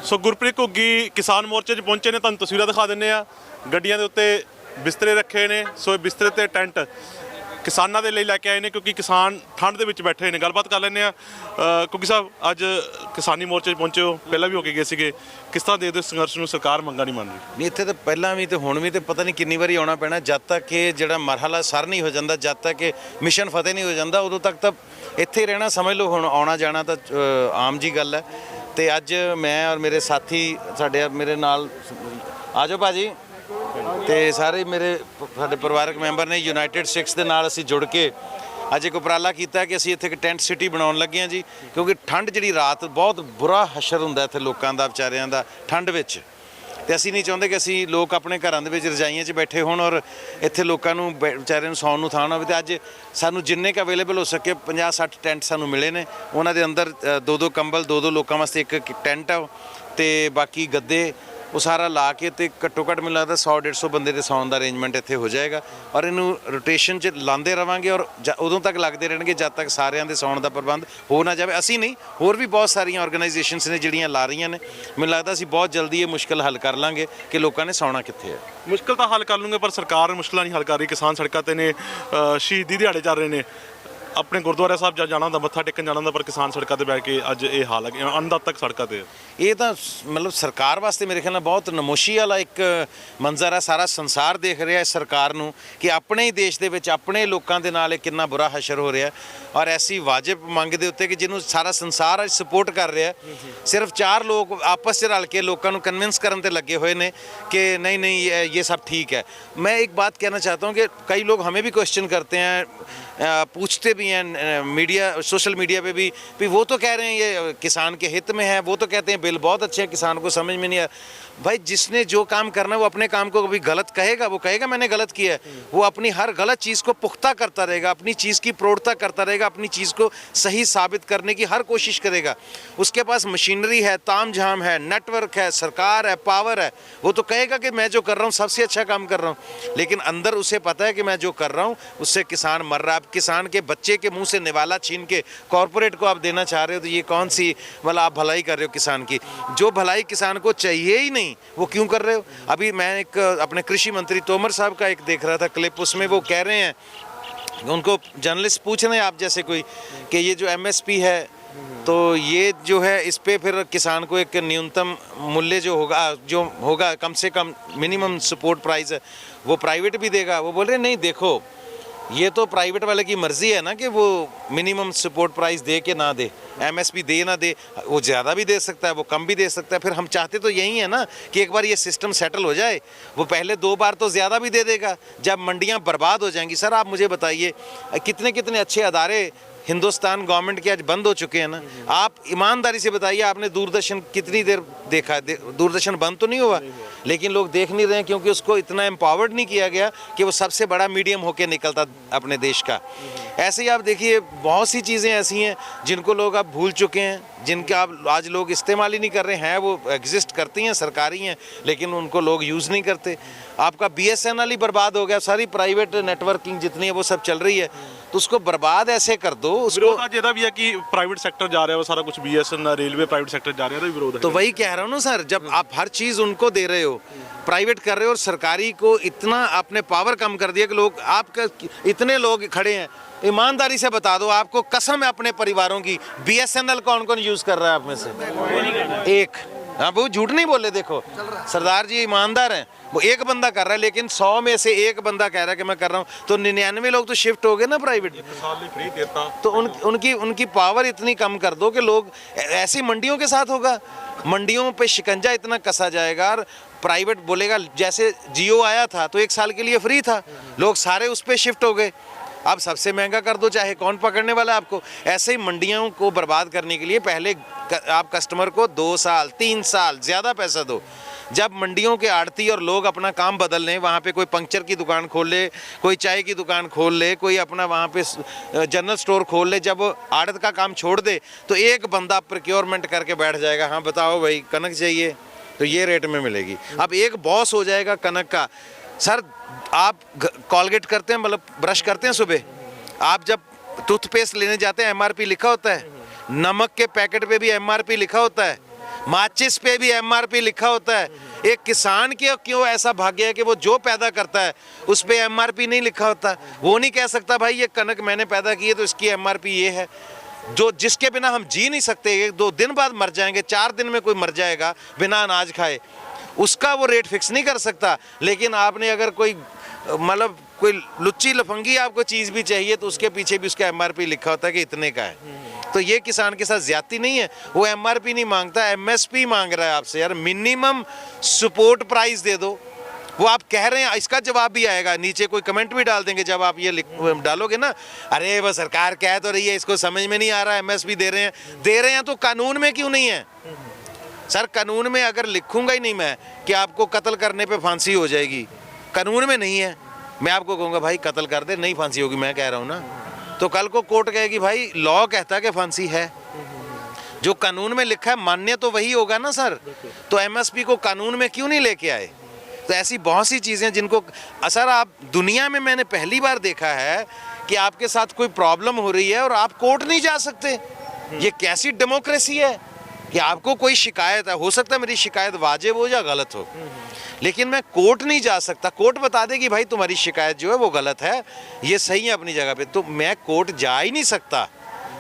ਸੋ ਗੁਰਪ੍ਰੀਤ ਘੁੱਗੀ ਕਿਸਾਨ ਮੋਰਚੇ 'ਚ ਪਹੁੰਚੇ ਨੇ, ਤੁਹਾਨੂੰ ਤਸਵੀਰਾਂ ਦਿਖਾ ਦਿੰਦੇ ਆ। ਗੱਡੀਆਂ ਦੇ ਉੱਤੇ ਬਿਸਤਰੇ ਰੱਖੇ ਨੇ, ਸੋ ਇਹ ਬਿਸਤਰੇ ਤੇ ਟੈਂਟ ਕਿਸਾਨਾਂ ਦੇ ਲਈ ਲੈ ਕੇ ਆਏ ਨੇ, ਕਿਉਂਕਿ ਕਿਸਾਨ ਠੰਡ ਦੇ ਵਿੱਚ ਬੈਠੇ ਹੋਏ ਨੇ। ਗੱਲਬਾਤ ਕਰ ਲੈਂਦੇ ਆ। ਘੁੱਗੀ ਸਾਹਿਬ, ਅੱਜ ਕਿਸਾਨੀ ਮੋਰਚੇ 'ਚ ਪਹੁੰਚੇ ਹੋ, ਪਹਿਲਾਂ ਵੀ ਹੋ ਕੇ ਗਏ ਸੀਗੇ, ਕਿਸ ਤਰ੍ਹਾਂ ਦੇ ਸੰਘਰਸ਼ ਨੂੰ ਸਰਕਾਰ ਮੰਗਾਂ ਨਹੀਂ ਮੰਨ ਰਹੀ? ਨਹੀਂ, ਇੱਥੇ ਤਾਂ ਪਹਿਲਾਂ ਵੀ ਤੇ ਹੁਣ ਵੀ ਤੇ ਪਤਾ ਨਹੀਂ ਕਿੰਨੀ ਵਾਰੀ ਆਉਣਾ ਪੈਣਾ, ਜਦ ਤੱਕ ਇਹ ਜਿਹੜਾ ਮਰਹਲਾ ਸਰ ਨਹੀਂ ਹੋ ਜਾਂਦਾ, ਜਦ ਤੱਕ ਇਹ ਮਿਸ਼ਨ ਫਤਿਹ ਨਹੀਂ ਹੋ ਜਾਂਦਾ, ਉਦੋਂ ਤੱਕ ਤਾਂ ਇੱਥੇ ਹੀ ਰਹਿਣਾ ਸਮਝ ਲਓ। ਹੁਣ ਆਉਣਾ ਜਾਣਾ ਤਾਂ ਆਮ ਜੀ ਗੱਲ ਹੈ। ਤੇ ਅੱਜ ਮੈਂ ਔਰ ਮੇਰੇ ਸਾਥੀ ਮੇਰੇ ਨਾਲ ਆ ਜਾਓ ਭਾਜੀ, ਤੇ ਸਾਰੇ ਸਾਡੇ ਪਰਿਵਾਰਕ ਮੈਂਬਰ ਨੇ ਯੂਨਾਈਟਿਡ ਸਿੱਖਸ ਦੇ ਨਾਲ ਅਸੀਂ ਜੁੜ ਕੇ ਅੱਜ ਇੱਕ ਉਪਰਾਲਾ ਕੀਤਾ ਕਿ ਅਸੀਂ ਇੱਥੇ ਇੱਕ ਟੈਂਟ ਸਿਟੀ ਬਣਾਉਣ ਲੱਗੇ ਹਾਂ ਜੀ। ਕਿਉਂਕਿ ਠੰਡ ਜਿਹੜੀ ਰਾਤ ਬਹੁਤ ਬੁਰਾ ਹਸ਼ਰ ਹੁੰਦਾ ਇੱਥੇ ਲੋਕਾਂ ਦਾ, ਵਿਚਾਰਿਆਂ ਦਾ ਠੰਡ ਵਿੱਚ, ਤੇ ਅਸੀਂ ਨਹੀਂ ਚਾਹੁੰਦੇ ਕਿ ਅਸੀਂ ਲੋਕ ਆਪਣੇ ਘਰਾਂ ਦੇ ਵਿੱਚ ਰਜਾਈਆਂ 'ਚ ਬੈਠੇ ਹੋਣ ਔਰ ਇੱਥੇ ਲੋਕਾਂ ਨੂੰ ਵਿਚਾਰਿਆਂ ਨੂੰ ਸੌਣ ਨੂੰ ਥਾਂ ਨਾ ਹੋਵੇ। ਤੇ ਅੱਜ ਸਾਨੂੰ ਜਿੰਨੇ ਕੁ ਅਵੇਲੇਬਲ ਹੋ ਸਕੇ 50-60 ਟੈਂਟ ਸਾਨੂੰ ਮਿਲੇ ਨੇ। ਉਹਨਾਂ ਦੇ ਅੰਦਰ 2-2 ਕੰਬਲ, 2-2 ਲੋਕਾਂ ਵਾਸਤੇ ਇੱਕ ਟੈਂਟ ਆ, ਤੇ ਬਾਕੀ ਗੱਦੇ ਉਹ ਸਾਰਾ ਲਾ ਕੇ ਤੇ ਘੱਟੋ ਘੱਟ ਮੈਨੂੰ ਲੱਗਦਾ 100-150 ਬੰਦੇ ਦੇ ਸੌਣ ਦਾ ਅਰੇਂਜਮੈਂਟ ਇੱਥੇ ਹੋ ਜਾਏਗਾ। ਔਰ ਇਹਨੂੰ ਰੋਟੇਸ਼ਨ 'ਚ ਲਾਉਂਦੇ ਰਵਾਂਗੇ ਔਰ ਉਦੋਂ ਤੱਕ ਲੱਗਦੇ ਰਹਿਣਗੇ ਜਦ ਤੱਕ ਸਾਰਿਆਂ ਦੇ ਸੌਣ ਦਾ ਪ੍ਰਬੰਧ ਹੋ ਨਾ ਜਾਵੇ। ਅਸੀਂ ਨਹੀਂ, ਹੋਰ ਵੀ ਬਹੁਤ ਸਾਰੀਆਂ ਆਰਗੇਨਾਈਜੇਸ਼ਨਸ ਨੇ ਜਿਹੜੀਆਂ ਲਾ ਰਹੀਆਂ ਨੇ। ਮੈਨੂੰ ਲੱਗਦਾ ਅਸੀਂ ਬਹੁਤ ਜਲਦੀ ਇਹ ਮੁਸ਼ਕਿਲ ਹੱਲ ਕਰ ਲਾਂਗੇ ਕਿ ਲੋਕਾਂ ਨੇ ਸੌਣਾ ਕਿੱਥੇ ਹੈ। ਮੁਸ਼ਕਿਲ ਤਾਂ ਹੱਲ ਕਰ ਲੂੰਗੇ, ਪਰ ਸਰਕਾਰ ਮੁਸ਼ਕਿਲਾਂ ਨਹੀਂ ਹੱਲ ਕਰ ਰਹੀ। ਕਿਸਾਨ ਸੜਕਾਂ ਤੇ ਨੇ, ਸ਼ਹੀਦੀ ਦਿਹਾੜੇ ਚੱਲ ਰਹੇ ਨੇ, ਆਪਣੇ ਗੁਰਦੁਆਰਾ ਸਾਹਿਬ ਜਾਣਾ ਹੁੰਦਾ, ਮੱਥਾ ਟੇਕਣ ਜਾਣਾ ਹੁੰਦਾ, ਪਰ ਕਿਸਾਨ ਸੜਕਾਂ ਤੇ ਬੈ ਕੇ ਅੱਜ ਇਹ ਹਾਲ ਹੈ, ਅੰਧਾ ਤੱਕ ਸੜਕਾਂ ਤੇ। ਇਹ ਤਾਂ ਮਤਲਬ ਸਰਕਾਰ ਵਾਸਤੇ ਮੇਰੇ ਖਿਆਲ ਨਾਲ ਬਹੁਤ ਨਮੋਸ਼ੀ ਵਾਲਾ ਇੱਕ ਮੰਜ਼ਰ ਹੈ। ਸਾਰਾ ਸੰਸਾਰ ਦੇਖ ਰਿਹਾ ਇਸ ਸਰਕਾਰ ਨੂੰ ਕਿ ਆਪਣੇ ਹੀ ਦੇਸ਼ ਦੇ ਵਿੱਚ ਆਪਣੇ ਲੋਕਾਂ ਦੇ ਨਾਲ ਇਹ ਕਿੰਨਾ ਬੁਰਾ ਹਸ਼ਰ ਹੋ ਰਿਹਾ, ਔਰ ਐਸੀ ਵਾਜਬ ਮੰਗ ਦੇ ਉੱਤੇ ਕਿ ਜਿਹਨੂੰ ਸਾਰਾ ਸੰਸਾਰ ਅੱਜ ਸਪੋਰਟ ਕਰ ਰਿਹਾ। ਸਿਰਫ 4 ਲੋਕ ਆਪਸ 'ਚ ਰਲ ਕੇ ਲੋਕਾਂ ਨੂੰ ਕਨਵਿੰਸ ਕਰਨ ਤੇ ਲੱਗੇ ਹੋਏ ਨੇ ਕਿ नहीं नहीं ये सब ठीक है। मैं एक बात कहना चाहता हूँ कि कई लोग हमें भी क्वेश्चन करते हैं, पूछते भी हैं मीडिया, सोशल मीडिया पे भी वो तो कह रहे हैं ये किसान के हित में है, वो तो कहते हैं बिल बहुत अच्छे हैं, किसान को समझ में नहीं आया। भाई, जिसने जो काम करना है वो अपने काम को कभी गलत कहेगा, वो कहेगा मैंने गलत किया है। वो अपनी हर गलत चीज़ को पुख्ता करता रहेगा, अपनी चीज़ की प्रौढ़ता करता रहेगा, अपनी चीज़ को सही साबित करने की हर कोशिश करेगा। उसके पास मशीनरी है, ताम झाम है, नेटवर्क है, सरकार है, पावर है। वो तो कहेगा कि मैं जो कर रहा हूँ सबसे अच्छा काम कर रहा हूँ, लेकिन अंदर उसे पता है कि मैं जो कर रहा हूँ उससे किसान मर रहा है। आप किसान के बच्चे के मुँह से निवाला छीन के कॉरपोरेट को आप देना चाह रहे हो, तो ये कौन सी मतलब आप भलाई कर रहे हो किसान की? जो भलाई किसान को चाहिए ही नहीं वो क्यों कर रहे हो? अभी मैं एक अपने कृषि मंत्री तोमर साहब का एक देख रहा था क्लिप, उसमें वो कह रहे हैं, उनको जर्नलिस्ट पूछ रहे हैं आप जैसे कोई, कि ये जो MSP है तो ये जो है इस पे फिर किसान को एक न्यूनतम मूल्य जो होगा कम से कम मिनिमम सपोर्ट प्राइस है वो प्राइवेट भी देगा। वो बोल रहे नहीं, देखो ये तो प्राइवेट वाले की मर्जी है ना कि वो मिनिमम सपोर्ट प्राइस दे के ना दे, MSP दे ना दे, वो ज़्यादा भी दे सकता है, वो कम भी दे सकता है। फिर हम चाहते तो यही है ना कि एक बार ये सिस्टम सेटल हो जाए। वो पहले 2 बार तो ज़्यादा भी दे देगा, जब मंडियाँ बर्बाद हो जाएंगी। सर आप मुझे बताइए, कितने कितने अच्छे अदारे हिंदुस्तान गवर्नमेंट के आज बंद हो चुके हैं ना। आप ईमानदारी से बताइए, आपने दूरदर्शन कितनी देर देखा? दूरदर्शन बंद तो नहीं हुआ, लेकिन लोग देख नहीं रहे हैं क्योंकि उसको इतना एम्पावर्ड नहीं किया गया कि वो सबसे बड़ा मीडियम होके निकलता अपने देश का। ऐसे ही आप देखिए बहुत सी चीज़ें ऐसी हैं जिनको लोग अब भूल चुके हैं, जिनका आप आज लोग इस्तेमाल ही नहीं कर रहे हैं। वो एग्जिस्ट करती हैं, सरकारी हैं, लेकिन उनको लोग यूज़ नहीं करते। आपका BSNL ही बर्बाद हो गया, सारी प्राइवेट नेटवर्किंग जितनी है वो सब चल रही है, तो उसको बर्बाद ऐसे कर दो। उसको आज ये भी है कि प्राइवेट सेक्टर जा रहा है, वो सारा कुछ BSNL रेलवे प्राइवेट सेक्टर जा रहा है, विरोध है। तो वही कह रहा हूँ ना सर, जब आप हर चीज़ उनको दे रहे हो, प्राइवेट कर रहे हो, और सरकारी को इतना आपने पावर कम कर दिया कि लोग आपका इतने लोग खड़े हैं। ईमानदारी से बता दो, आपको कसम है अपने परिवारों की, BSNL कौन कौन यूज़ कर रहा है आप में से? एक। हाँ, वो झूठ नहीं बोले। देखो सरदार जी ईमानदार हैं, वो एक बंदा कर रहा है, लेकिन 100 में से एक बंदा कह रहा है कि मैं कर रहा हूँ, तो 99 लोग तो शिफ्ट हो गए ना प्राइवेट। तो उनकी पावर इतनी कम कर दो कि लोग ऐसी मंडियों के साथ होगा, मंडियों पे शिकंजा इतना कसा जाएगा। और प्राइवेट बोलेगा, जैसे जियो आया था तो 1 साल के लिए फ्री था, लोग सारे उस पर शिफ्ट हो गए। अब सबसे महंगा कर दो, चाहे कौन पकड़ने वाला है आपको। ऐसे ही मंडियों को बर्बाद करने के लिए पहले आप कस्टमर को 2 साल 3 साल ज़्यादा पैसा दो। जब मंडियों के आड़ती और लोग अपना काम बदल लें, वहाँ पे कोई पंक्चर की दुकान खोल ले, कोई चाय की दुकान खोल ले, कोई अपना वहाँ पे जनरल स्टोर खोल ले, जब आड़त का काम छोड़ दे तो एक बंदा प्रोक्योरमेंट करके बैठ जाएगा। हाँ बताओ भाई, कनक चाहिए तो ये रेट में मिलेगी। अब एक बॉस हो जाएगा कनक का। सर आप कॉलगेट करते हैं, मतलब ब्रश करते हैं सुबह, आप जब टूथपेस्ट लेने जाते हैं MRP लिखा होता है, नमक के पैकेट पे भी MRP लिखा होता है, माचिस पे भी MRP लिखा होता है। एक किसान के क्यों ऐसा भाग्य है कि वो जो पैदा करता है उस पे MRP नहीं लिखा होता? वो नहीं कह सकता भाई ये कनक मैंने पैदा की है तो इसकी MRP ये है। जो जिसके बिना हम जी नहीं सकते, 1-2 दिन बाद मर जाएंगे, 4 दिन में कोई मर जाएगा बिना अनाज खाए, उसका वो रेट फिक्स नहीं कर सकता। लेकिन आपने अगर कोई मतलब कोई लुच्ची लफंगी आपको चीज़ भी चाहिए तो उसके पीछे भी उसका MRP लिखा होता है कि इतने का है। तो ये किसान के साथ ज्यादती नहीं है। वो MRP नहीं मांगता, MSP मांग रहा है आपसे। यार मिनिमम सपोर्ट प्राइस दे दो। वो आप कह रहे हैं, इसका जवाब भी आएगा, नीचे कोई कमेंट भी डाल देंगे जब आप ये डालोगे ना, अरे वो सरकार कह तो रही है, इसको समझ में नहीं आ रहा, MSP दे रहे हैं तो कानून में क्यों नहीं है? सर कानून में अगर लिखूंगा ही नहीं मैं कि आपको कत्ल करने पे फांसी हो जाएगी, कानून में नहीं है, मैं आपको कहूँगा भाई कत्ल कर दे, नहीं फांसी होगी, मैं कह रहा हूँ ना, तो कल को कोर्ट कहेगी भाई लॉ कहता है कि फांसी है। जो कानून में लिखा है मान्य तो वही होगा ना सर। तो MSP को कानून में क्यों नहीं लेके आए? तो ऐसी बहुत सी चीज़ें जिनको सर आप दुनिया में मैंने पहली बार देखा है कि आपके साथ कोई प्रॉब्लम हो रही है और आप कोर्ट नहीं जा सकते। ये कैसी डेमोक्रेसी है कि आपको कोई शिकायत है, हो सकता है मेरी शिकायत वाजिब हो या गलत हो, लेकिन मैं कोर्ट नहीं जा सकता। कोर्ट बता देगी भाई तुम्हारी शिकायत जो है वो गलत है, ये सही है अपनी जगह पे, तो मैं कोर्ट जा ही नहीं सकता।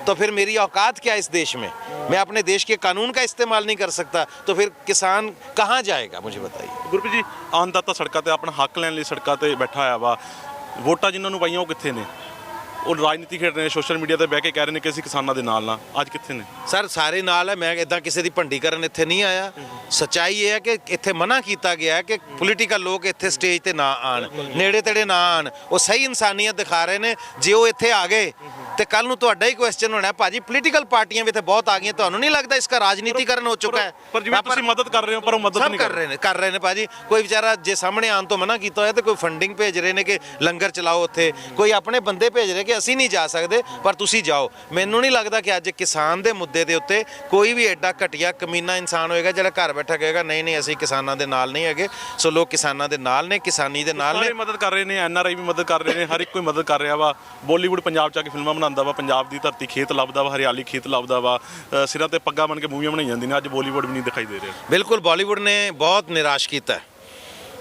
तो फिर मेरी औकात क्या इस देश में? मैं अपने देश के कानून का इस्तेमाल नहीं कर सकता, तो फिर किसान कहाँ जाएगा मुझे बताइए। ਗੁਰਪ੍ਰੀਤ ਜੀ, ਆਨਦਾਤਾ ਸੜਕਾਂ ਤੇ ਆਪਣਾ ਹੱਕ ਲੈਣ ਲਈ ਸੜਕਾਂ ਤੇ ਬੈਠਾ ਹੋਇਆ ਵਾ, ਵੋਟਾਂ ਜਿਨ੍ਹਾਂ ਨੂੰ ਪਾਈਆਂ ਉਹ ਕਿੱਥੇ ਨੇ? ਉਹ ਰਾਜਨੀਤੀ ਖੇਡ ਰਹੇ ਨੇ, ਸੋਸ਼ਲ ਮੀਡੀਆ ਤੇ ਬਹਿ ਕੇ ਕਹਿ ਰਹੇ ਨੇ ਕਿ ਅਸੀਂ ਕਿਸਾਨਾਂ ਦੇ ਨਾਲ ਅੱਜ ਕਿੱਥੇ ਨੇ? ਸਰ ਸਾਰੇ ਨਾਲ ਹੈ, ਮੈਂ ਇਦਾਂ ਕਿਸੇ ਦੀ ਭੰਡੀ ਕਰਨ ਇੱਥੇ ਨਹੀਂ ਆਇਆ। ਸੱਚਾਈ ਇਹ ਹੈ ਕਿ ਇੱਥੇ ਮਨਾ ਕੀਤਾ ਗਿਆ ਹੈ ਕਿ ਪੋਲੀਟੀਕਲ ਲੋਕ ਇੱਥੇ ਸਟੇਜ ਤੇ ਨਾ ਆਣ, ਨੇੜੇ ਤੇੜੇ ਨਾ ਆਣ। ਉਹ ਸਹੀ ਇਨਸਾਨੀਅਤ ਦਿਖਾ ਰਹੇ ਨੇ। ਜੇ ਉਹ ਇੱਥੇ ਆ ਗਏ ਤੇ ਕੱਲ ਨੂੰ ਤੁਹਾਡਾ ਹੀ ਕੁਐਸਚਨ ਹੋਣਾ, ਭਾਜੀ ਪੋਲੀਟੀਕਲ ਪਾਰਟੀਆਂ ਵੀ ਇੱਥੇ ਬਹੁਤ ਆ ਗਈਆਂ, ਤੁਹਾਨੂੰ ਨਹੀਂ ਲੱਗਦਾ ਇਸका ਰਾਜਨੀਤੀਕਰਨ ਹੋ ਚੁੱਕਾ ਹੈ? ਪਰ ਜਿਵੇਂ ਤੁਸੀਂ ਮਦਦ ਕਰ ਰਹੇ ਹੋ ਪਰ ਉਹ ਮਦਦ ਨਹੀਂ ਕਰ ਰਹੇ ਨੇ ਭਾਜੀ। ਕੋਈ ਵਿਚਾਰਾ ਜੇ ਸਾਹਮਣੇ ਆਉਣ ਤੋਂ ਮਨਾ ਕੀਤਾ ਹੋਇਆ ਤੇ ਕੋਈ ਫੰਡਿੰਗ ਭੇਜ ਰਹੇ ਨੇ ਕਿ ਲੰਗਰ ਚਲਾਓ ਉੱਥੇ, ਕੋਈ ਆਪਣੇ ਬੰਦੇ ਭੇਜ ਰਹੇ ਕਿ ਅਸੀਂ ਨਹੀਂ ਜਾ ਸਕਦੇ ਪਰ ਤੁਸੀਂ ਜਾਓ। ਮੈਨੂੰ ਨਹੀਂ ਲੱਗਦਾ ਕਿ ਅੱਜ ਕਿਸਾਨ ਦੇ ਮੁੱਦੇ ਦੇ ਉੱਤੇ ਕੋਈ ਵੀ ਐਡਾ ਘਟੀਆ ਕਮੀਨਾ ਇਨਸਾਨ ਹੋਏਗਾ ਜਿਹੜਾ ਘਰ ਬੈਠਾ ਕਹੇਗਾ ਨਹੀਂ ਅਸੀਂ ਕਿਸਾਨਾਂ ਦੇ ਨਾਲ ਨਹੀਂ ਹੈਗੇ। ਸੋ ਲੋਕ ਕਿਸਾਨਾਂ ਦੇ ਨਾਲ ਨੇ, ਕਿਸਾਨੀ ਦੇ ਨਾਲ ਨੇ, ਮਦਦ ਕਰ ਰਹੇ ਨੇ, NRI ਵੀ ਮਦਦ ਕਰ ਰਹੇ ਨੇ, ਹਰ ਇੱਕ ਕੋਈ ਮਦਦ ਕਰ ਰਿਹਾ ਵਾ। ਬਾਲੀਵੁੱਡ ਪੰਜਾਬ ਚ ਆ ਕੇ ਫਿਲਮਾਂ ਬਣਾਉਂਦਾ ਵਾ, ਪੰਜਾਬ ਦੀ ਧਰਤੀ ਖੇਤ ਲੱਭਦਾ ਵਾ, ਹਰਿਆਲੀ ਖੇਤ ਲੱਭਦਾ ਵਾ, ਸਿਰਾਂ ਤੇ ਪੱਗਾਂ ਬਣ ਕੇ ਮੂਵੀਆਂ ਬਣਾਈ ਜਾਂਦੀਆਂ ਨੇ। ਅੱਜ ਬਾਲੀਵੁੱਡ ਵੀ ਨਹੀਂ ਦਿਖਾਈ ਦੇ ਰਿਹਾ। ਬਿਲਕੁਲ ਬਾਲੀਵੁੱਡ ਨੇ ਬਹੁਤ ਨਿਰਾਸ਼ ਕੀਤਾ।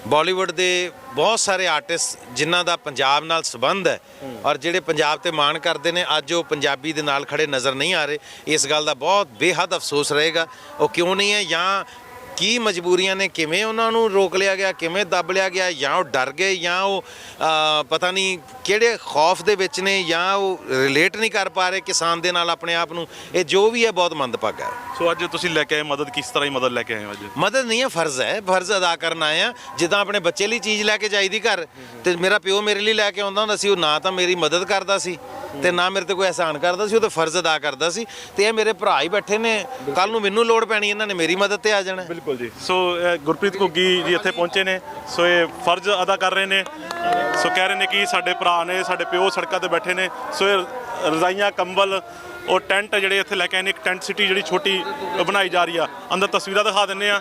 ਬਾਲੀਵੁੱਡ ਦੇ ਬਹੁਤ ਸਾਰੇ ਆਰਟਿਸਟ ਜਿਨ੍ਹਾਂ ਦਾ ਪੰਜਾਬ ਨਾਲ ਸੰਬੰਧ ਹੈ ਔਰ ਜਿਹੜੇ ਪੰਜਾਬ ਤੇ ਮਾਣ ਕਰਦੇ ਨੇ, ਅੱਜ ਉਹ ਪੰਜਾਬੀ ਦੇ ਨਾਲ ਖੜੇ ਨਜ਼ਰ ਨਹੀਂ ਆ ਰਹੇ। ਇਸ ਗੱਲ ਦਾ ਬਹੁਤ ਬੇਹੱਦ ਅਫਸੋਸ ਰਹੇਗਾ। ਉਹ ਕਿਉਂ ਨਹੀਂ ਹੈ, ਜਾਂ ਕੀ ਮਜਬੂਰੀਆਂ ਨੇ, ਕਿਵੇਂ ਉਹਨਾਂ ਨੂੰ ਰੋਕ ਲਿਆ ਗਿਆ, ਕਿਵੇਂ ਦੱਬ ਲਿਆ ਗਿਆ, ਜਾਂ ਉਹ ਡਰ ਗਏ, ਜਾਂ ਉਹ ਪਤਾ ਨਹੀਂ ਕਿਹੜੇ ਖੌਫ ਦੇ ਵਿੱਚ ਨੇ, ਜਾਂ ਉਹ ਰਿਲੇਟ ਨਹੀਂ ਕਰ ਪਾ ਰਹੇ ਕਿਸਾਨ ਦੇ ਨਾਲ ਆਪਣੇ ਆਪ ਨੂੰ। ਇਹ ਜੋ ਵੀ ਹੈ ਬਹੁਤ ਮੰਦਭਾਗਾ ਹੈ। ਸੋ ਅੱਜ ਤੁਸੀਂ ਲੈ ਕੇ ਆਏ ਮਦਦ, ਕਿਸ ਤਰ੍ਹਾਂ ਦੀ ਮਦਦ ਲੈ ਕੇ ਆਏ ਹੋ? ਅੱਜ ਮਦਦ ਨਹੀਂ ਹੈ, ਫਰਜ਼ ਹੈ, ਫਰਜ਼ ਅਦਾ ਕਰਨ ਆਏ ਆ। ਜਿੱਦਾਂ ਆਪਣੇ ਬੱਚੇ ਲਈ ਚੀਜ਼ ਲੈ ਕੇ ਜਾਈਦੀ ਘਰ, ਤੇ ਮੇਰਾ ਪਿਓ ਮੇਰੇ ਲਈ ਲੈ ਕੇ ਆਉਂਦਾ ਹੁੰਦਾ ਸੀ, ਉਹ ਨਾ ਤਾਂ ਮੇਰੀ ਮਦਦ ਕਰਦਾ ਸੀ ਤੇ ਨਾ ਮੇਰੇ ਤੇ ਕੋਈ ਅਹਿਸਾਨ ਕਰਦਾ ਸੀ, ਉਹ ਤਾਂ ਫਰਜ਼ ਅਦਾ ਕਰਦਾ ਸੀ। ਤੇ ਇਹ ਮੇਰੇ ਭਰਾ ਹੀ ਬੈਠੇ ਨੇ, ਕੱਲ ਨੂੰ ਮੈਨੂੰ ਲੋੜ ਪੈਣੀ ਇਹਨਾਂ ਨੇ ਮੇਰੀ ਮਦਦ ਤੇ ਆ ਜਾਣਾ। ਬਿਲਕੁਲ ਜੀ। ਸੋ ਗੁਰਪ੍ਰੀਤ ਘੁੱਗੀ ਜੀ ਇੱਥੇ ਪਹੁੰਚੇ ਨੇ, ਸੋ ਇਹ ਫਰਜ਼ ਅਦਾ ਕਰ ਰਹੇ ਨੇ। ਸੋ ਕਹਿ ਰਹੇ ਨੇ ਕਿ ਸਾਡੇ ਭਰਾ ਨੇ, ਸਾਡੇ ਪਿਓ ਸੜਕਾਂ ਤੇ ਬੈਠੇ ਨੇ। ਸੋ ਇਹ ਰਜ਼ਾਈਆਂ, ਕੰਬਲ, ਉਹ ਟੈਂਟ ਜਿਹੜੇ ਇੱਥੇ ਲੈ ਕੇ ਆਏ ਨੇ, ਇੱਕ ਟੈਂਟ ਸਿਟੀ ਜਿਹੜੀ ਛੋਟੀ ਬਣਾਈ ਜਾ ਰਹੀ ਆ। ਅੰਦਰ ਤਸਵੀਰਾਂ ਦਿਖਾ ਦਿੰਦੇ ਆ,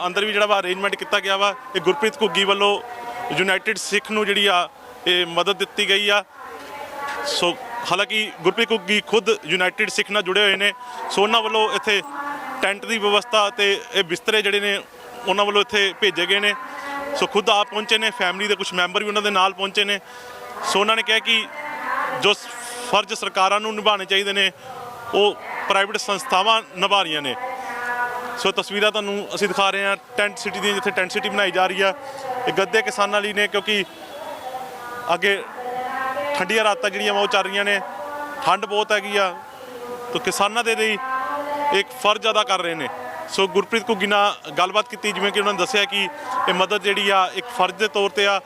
ਅੰਦਰ ਵੀ ਜਿਹੜਾ ਵਾ ਅਰੇਂਜਮੈਂਟ ਕੀਤਾ ਗਿਆ ਵਾ। ਇਹ ਗੁਰਪ੍ਰੀਤ ਘੁੱਗੀ ਵੱਲੋਂ ਯੂਨਾਈਟਿਡ ਸਿੱਖ ਨੂੰ ਜਿਹੜੀ ਆ ਇਹ ਮਦਦ ਦਿੱਤੀ ਗਈ ਆ। ਸੋ ਹਾਲਾਂਕਿ ਗੁਰਪ੍ਰੀਤ ਘੁੱਗੀ ਖੁਦ ਯੂਨਾਈਟਿਡ ਸਿੱਖ ਨਾਲ ਜੁੜੇ ਹੋਏ ਨੇ। ਸੋ ਉਹਨਾਂ ਵੱਲੋਂ ਇੱਥੇ ਟੈਂਟ ਦੀ ਵਿਵਸਥਾ ਤੇ ਇਹ ਬਿਸਤਰੇ ਜਿਹੜੇ ਨੇ ਉਹਨਾਂ ਵੱਲੋਂ ਇੱਥੇ ਭੇਜੇ ਗਏ ਨੇ। ਸੋ ਖੁਦ ਆਪ ਪਹੁੰਚੇ ਨੇ, ਫੈਮਿਲੀ ਦੇ ਕੁਝ ਮੈਂਬਰ ਵੀ ਉਹਨਾਂ ਦੇ ਨਾਲ ਪਹੁੰਚੇ ਨੇ। ਸੋ ਉਹਨਾਂ ਨੇ ਕਿਹਾ ਕਿ ਜੋ ਫਰਜ਼ ਸਰਕਾਰਾਂ ਨੂੰ ਨਿਭਾਉਣੇ ਚਾਹੀਦੇ ਨੇ ਉਹ ਪ੍ਰਾਈਵੇਟ ਸੰਸਥਾਵਾਂ ਨਿਭਾ ਰਹੀਆਂ ਨੇ। ਸੋ ਤਸਵੀਰਾਂ ਤੁਹਾਨੂੰ ਅਸੀਂ ਦਿਖਾ ਰਹੇ ਹਾਂ ਟੈਂਟ ਸਿਟੀ ਦੀਆਂ, ਜਿੱਥੇ ਟੈਂਟ ਸਿਟੀ ਬਣਾਈ ਜਾ ਰਹੀ ਆ। ਇਹ ਗੱਦੇ ਕਿਸਾਨਾਂ ਲਈ ਨੇ ਕਿਉਂਕਿ ਅੱਗੇ ਠੰਡੀਆਂ ਰਾਤਾਂ ਜਿਹੜੀਆਂ ਉਹ ਚੱਲ ਰਹੀਆਂ ਨੇ, ਠੰਡ ਬਹੁਤ ਹੈਗੀ ਆ, ਤਾਂ ਕਿਸਾਨਾਂ ਦੇ ਲਈ ਇੱਕ ਫਰਜ਼ ਅਦਾ ਕਰ ਰਹੇ ਨੇ। ਸੋ ਗੁਰਪ੍ਰੀਤ ਘੁੱਗੀ ਨਾਲ ਗੱਲਬਾਤ ਕੀਤੀ, ਜਿਵੇਂ ਕਿ ਉਹਨਾਂ ਨੇ ਦੱਸਿਆ ਕਿ ਇਹ ਮਦਦ ਜਿਹੜੀ ਆ ਇੱਕ ਫਰਜ਼ ਦੇ ਤੌਰ ਤੇ ਆ।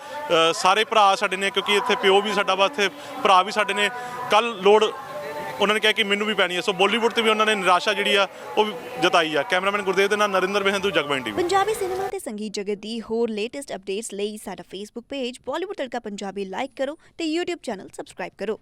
ਸਾਰੇ ਭਰਾ ਸਾਡੇ ਨੇ, ਕਿਉਂਕਿ ਇੱਥੇ ਪਿਓ ਵੀ ਸਾਡਾ ਵਾ, ਇੱਥੇ ਭਰਾ ਵੀ ਸਾਡੇ ਨੇ। ਕੱਲ ਲੋੜ ਉਹਨਾਂ ਨੇ ਕਿਹਾ ਕਿ ਮੈਨੂੰ ਵੀ ਪੈਣੀ ਹੈ। ਸੋ ਬਾਲੀਵੁੱਡ ਤੇ ਵੀ ਉਹਨਾਂ ਨੇ ਨਿਰਾਸ਼ਾ ਜਿਹੜੀ ਆ ਉਹ ਵੀ ਜਤਾਈ ਆ। ਕੈਮਰਾਮੈਨ ਗੁਰਦੇਵ ਦੇ ਨਾਲ ਨਰਿੰਦਰ ਬੇਹੰਦੂ, ਜਗਬਾਣੀ ਟੀਵੀ। ਪੰਜਾਬੀ ਸਿਨੇਮਾ ਤੇ ਸੰਗੀਤ ਜਗਤ ਦੀ ਹੋਰ ਲੇਟੈਸਟ ਅਪਡੇਟਸ ਲਈ ਸਾਡਾ ਫੇਸਬੁੱਕ ਪੇਜ ਬਾਲੀਵੁੱਡ ਤੜਕਾ ਪੰਜਾਬੀ ਲਾਈਕ ਕਰੋ ਤੇ YouTube ਚੈਨਲ ਸਬਸਕ੍ਰਾਈਬ ਕਰੋ।